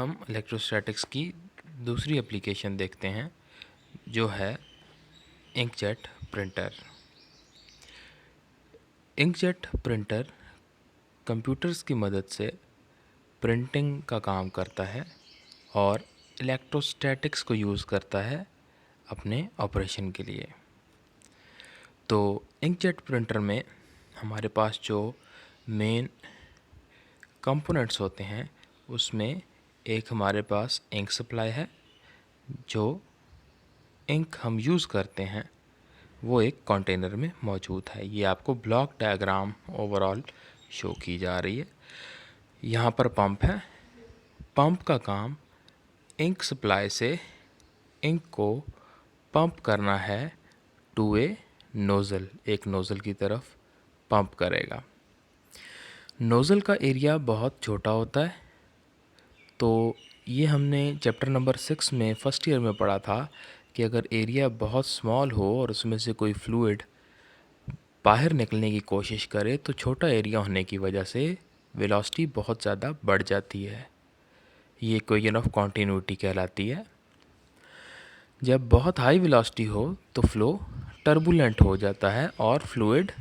हम इलेक्ट्रोस्टैटिक्स की दूसरी एप्लीकेशन देखते हैं जो है inkjet printer. Inkjet printer computers की मदद से प्रिंटिंग का काम करता है और इलेक्ट्रोस्टैटिक्स को यूज़ करता है अपने ऑपरेशन के लिए। तो इंकजेट प्रिंटर में हमारे पास जो मेन कंपोनेंट्स होते हैं उसमें एक हमारे पास इंक सप्लाई है। जो इंक हम यूज़ करते हैं वो एक कंटेनर में मौजूद है। ये आपको ब्लॉक डायग्राम ओवरऑल शो की जा रही है। यहाँ पर पंप है। पंप का काम इंक सप्लाई से इंक को पंप करना है टू ए नोज़ल, एक नोज़ल की तरफ पंप करेगा। नोज़ल का एरिया बहुत छोटा होता है। तो ये हमने चैप्टर नंबर 6 में फ़र्स्ट ईयर में पढ़ा था कि अगर एरिया बहुत स्मॉल हो और उसमें से कोई फ्लूइड बाहर निकलने की कोशिश करे तो छोटा एरिया होने की वजह से वेलोसिटी बहुत ज़्यादा बढ़ जाती है। ये इक्वेशन ऑफ कॉन्टीन्यूटी कहलाती है। जब बहुत हाई वेलोसिटी हो तो फ्लो टर्बुलेंट हो जाता है और फ्लूइड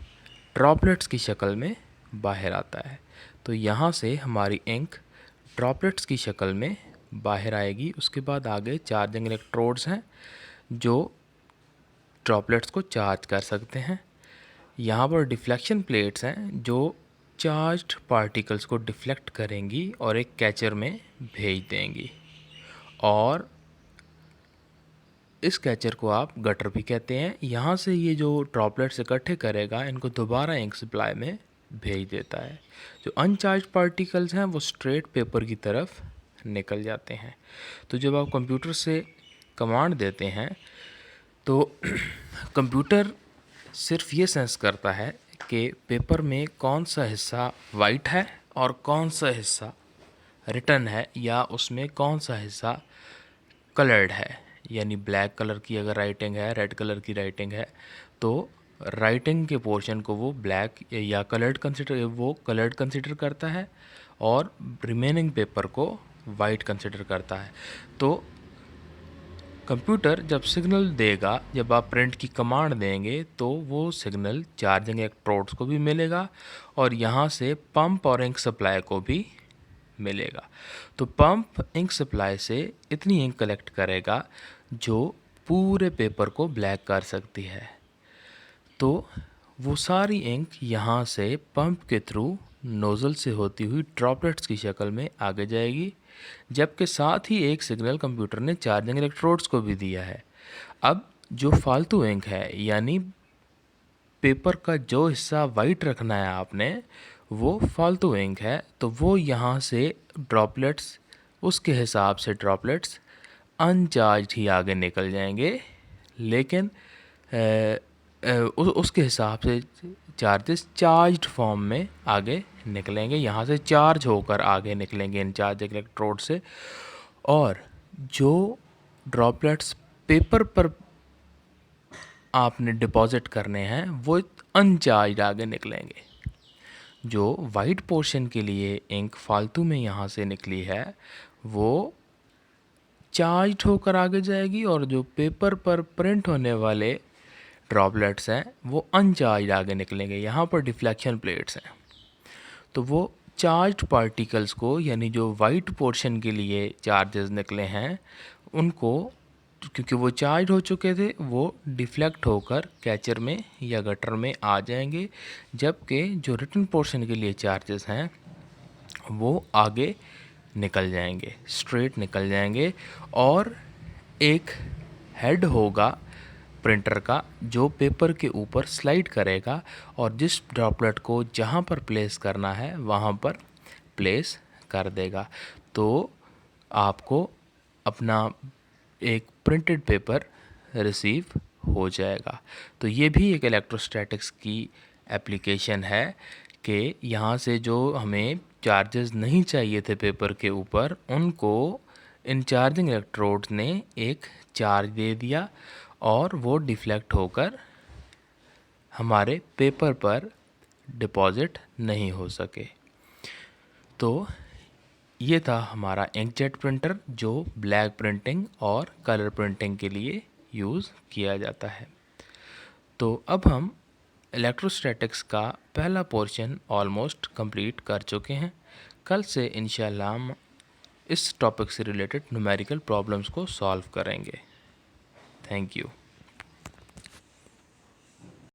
ड्रॉपलेट्स की शक्ल में बाहर आता है। तो यहाँ से हमारी इंक ड्रॉपलेट्स की शक्ल में बाहर आएगी। उसके बाद आगे चार्जिंग इलेक्ट्रोड्स हैं जो ड्रॉपलेट्स को चार्ज कर सकते हैं। यहाँ पर डिफ्लेक्शन प्लेट्स हैं जो चार्ज्ड पार्टिकल्स को डिफ्लेक्ट करेंगी और एक कैचर में भेज देंगी। और इस कैचर को आप गटर भी कहते हैं। यहाँ से ये जो ड्रॉपलेट्स इकट्ठे करेगा इनको दोबारा इंक सप्लाई में भेज देता है। जो अनचार्ज पार्टिकल्स हैं वो स्ट्रेट पेपर की तरफ निकल जाते हैं। तो जब आप कंप्यूटर से कमांड देते हैं तो कंप्यूटर सिर्फ ये सेंस करता है कि पेपर में कौन सा हिस्सा वाइट है और कौन सा हिस्सा रिटन है, या उसमें कौन सा हिस्सा कलर्ड है। यानी ब्लैक कलर की अगर राइटिंग है, रेड कलर की राइटिंग है, तो राइटिंग के पोर्शन को वो ब्लैक या कलर्ड कंसिडर करता है और रिमेनिंग पेपर को वाइट कंसिडर करता है। तो कंप्यूटर जब सिग्नल देगा, जब आप प्रिंट की कमांड देंगे तो वो सिग्नल चार्जिंग इलेक्ट्रोड्स को भी मिलेगा और यहाँ से पंप और इंक सप्लाई को भी मिलेगा। तो पंप इंक सप्लाई से इतनी इंक कलेक्ट करेगा जो पूरे पेपर को ब्लैक कर सकती है। तो वो सारी इंक यहाँ से पंप के थ्रू नोज़ल से होती हुई ड्रॉपलेट्स की शक्ल में आगे जाएगी, जबकि साथ ही एक सिग्नल कंप्यूटर ने चार्जिंग इलेक्ट्रोड्स को भी दिया है। अब जो फालतू इंक है, यानी पेपर का जो हिस्सा वाइट रखना है आपने, वो फालतू इंक है, तो वो यहाँ से ड्रॉपलेट्स, उसके हिसाब से ड्रॉपलेट्स अनचार्ज ही आगे निकल जाएंगे, लेकिन उसके हिसाब से चार्जेस चार्ज्ड फॉर्म में आगे निकलेंगे। यहाँ से चार्ज होकर आगे निकलेंगे इनचार्ज इलेक्ट्रोड से, और जो ड्रॉपलेट्स पेपर पर आपने डिपॉजिट करने हैं वो अनचार्ज आगे निकलेंगे। जो वाइट पोर्शन के लिए इंक फालतू में यहाँ से निकली है वो चार्ज होकर आगे जाएगी, और जो पेपर पर प्रिंट होने वाले ड्रॉपलेट्स हैं वो अनचार्ज आगे निकलेंगे। यहाँ पर डिफ्लेक्शन प्लेट्स हैं, तो वो चार्ज्ड पार्टिकल्स को, यानी जो वाइट पोर्शन के लिए चार्जेस निकले हैं उनको, क्योंकि वो चार्ज हो चुके थे, वो डिफ्लेक्ट होकर कैचर में या गटर में आ जाएंगे, जबकि जो रिटन पोर्शन के लिए चार्जेस हैं वो आगे निकल जाएंगे, स्ट्रेट निकल जाएंगे। और एक हेड होगा प्रिंटर का जो पेपर के ऊपर स्लाइड करेगा और जिस ड्रॉपलेट को जहाँ पर प्लेस करना है वहाँ पर प्लेस कर देगा। तो आपको अपना एक प्रिंटेड पेपर रिसीव हो जाएगा। तो ये भी एक इलेक्ट्रोस्टैटिक्स की एप्लीकेशन है कि यहाँ से जो हमें चार्जेस नहीं चाहिए थे पेपर के ऊपर, उनको इन चार्जिंग इलेक्ट्रोड्स ने एक चार्ज दे दिया और वो डिफ्लेक्ट होकर हमारे पेपर पर डिपॉजिट नहीं हो सके। तो ये था हमारा इंकजेट प्रिंटर जो ब्लैक प्रिंटिंग और कलर प्रिंटिंग के लिए यूज़ किया जाता है। तो अब हम इलेक्ट्रोस्टैटिक्स का पहला पोर्शन ऑलमोस्ट कंप्लीट कर चुके हैं। कल से इंशाल्लाह हम इस टॉपिक से रिलेटेड न्यूमेरिकल प्रॉब्लम्स को सॉल्व करेंगे। Thank you.